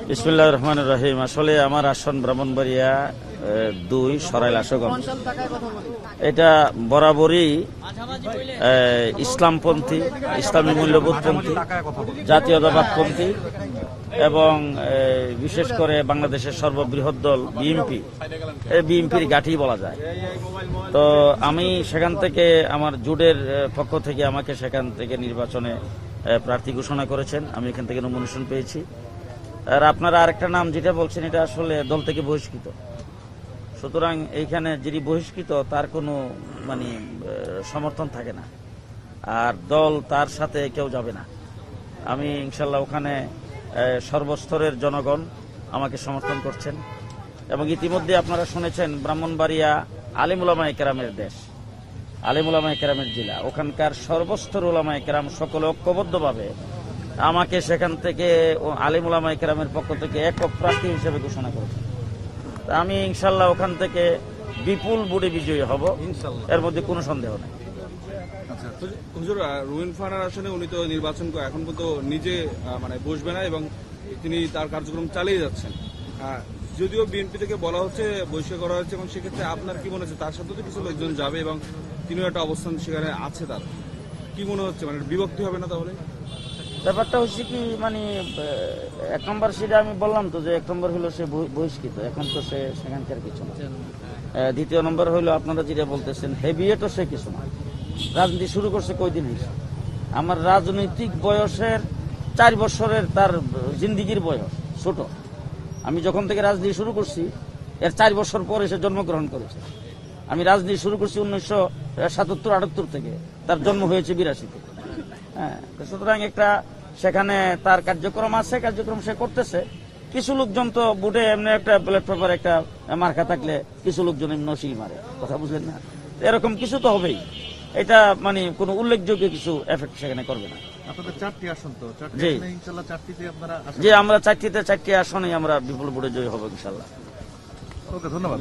বিসমিল্লাহির রহমানির রহিম। আসলে আমার আসন ব্রাহ্মণবাড়িয়া 2 সরাইল আশুগঞ্জ। এটা বরাবরই ইসলামপন্থী, ইসলামী মূল্যবোধপন্থী, জাতীয়তাবাদপন্থী এবং বিশেষ করে বাংলাদেশের সর্ববৃহৎ দল বিএনপি, বিএনপির গাঁটি বলা যায়। তো আমি সেখান থেকে আমার জোটের পক্ষ থেকে আমাকে সেখান থেকে নির্বাচনে প্রার্থী ঘোষণা করেছেন। আমি এখান থেকে নমিনেশন পেয়েছি। আর আপনারা আরেকটা নাম যেটা বলছেন, এটা আসলে দল থেকে বহিষ্কৃত। সুতরাং এইখানে যিনি বহিষ্কৃত তার কোনো সমর্থন থাকে না, আর দল তার সাথে কেউ যাবে না। আমি ইনশাল্লাহ ওখানে সর্বস্তরের জনগণ আমাকে সমর্থন করছেন এবং ইতিমধ্যে আপনারা শুনেছেন ব্রাহ্মণবাড়িয়া আলিম উলামায়ে কেরামের দেশ, আলিম উলামায়ে কেরামের জেলা। ওখানকার সর্বস্তর উলামায়ে কেরাম সকলে ঐক্যবদ্ধভাবে আমাকে সেখান থেকে আলিম উলামায়ে কেরামের পক্ষ থেকে একক প্রার্থী হিসেবে ঘোষণা করেছেন। আমি ইনশাল্লাহ ওখান থেকে বিপুল ভোটে বিজয়ী হব, এর মধ্যে কোনো সন্দেহ নেই। হুজুর, রুমিন ফারহানার আসনে উনি তো নির্বাচন এখন পর্যন্ত নিজে বসবে না এবং তিনি তার কার্যক্রম চালিয়ে যাচ্ছেন। যদিও বিএনপি থেকে বলা হচ্ছে বহিষ্কার করা হচ্ছে, এবং সেক্ষেত্রে আপনার কি মনে হচ্ছে তার সাথে তো কিছু লোকজন যাবে এবং তিনিও একটা অবস্থান সেখানে আছে, তার কি মনে হচ্ছে বিভক্তি হবে না? তাহলে ব্যাপারটা হচ্ছে কি, 1 নম্বর সিটে আমি বললাম তো যে 1 নম্বর হলো সে বহিষ্কৃত, এখন তো সে সেখানকার কিছু না। 2 নম্বর হইলো আপনারা যেটা বলতেছেন হেভিয়েটও সে কিছু না। রাজনীতি শুরু করছে কয়দিন হয়েছে? আমার রাজনৈতিক বয়সের 4 বছরের তার জিন্দিগির বয়স ছোট। আমি যখন থেকে রাজনীতি শুরু করছি এর 4 বছর পরে সে জন্মগ্রহণ করেছে। আমি রাজনীতি শুরু করছি 1977-78 থেকে, তার জন্ম হয়েছে 82 থেকে। হ্যাঁ, সুতরাং একটা সেখানে তার কার্যক্রম আছে, কার্যক্রম সে করতেছে। কিছু লোকজন তো বুটে এমনি একটা ব্যালট পেপার একটা মার্কা থাকলে কিছু লোকজন এমনি নসিল মারে, কথা বুঝলেন না? এরকম কিছু তো হবেই। এটা কোনো উল্লেখযোগ্য কিছু এফেক্ট সেখানে করবে না। আপনাদের 4টি আসন তো, ইনশাআল্লাহ 4টিতে আপনারা যে আমরা 4টি আসনেই আমরা বিপুল ভোটে জয়ী হব ইনশাআল্লাহ। ওকে, ধন্যবাদ।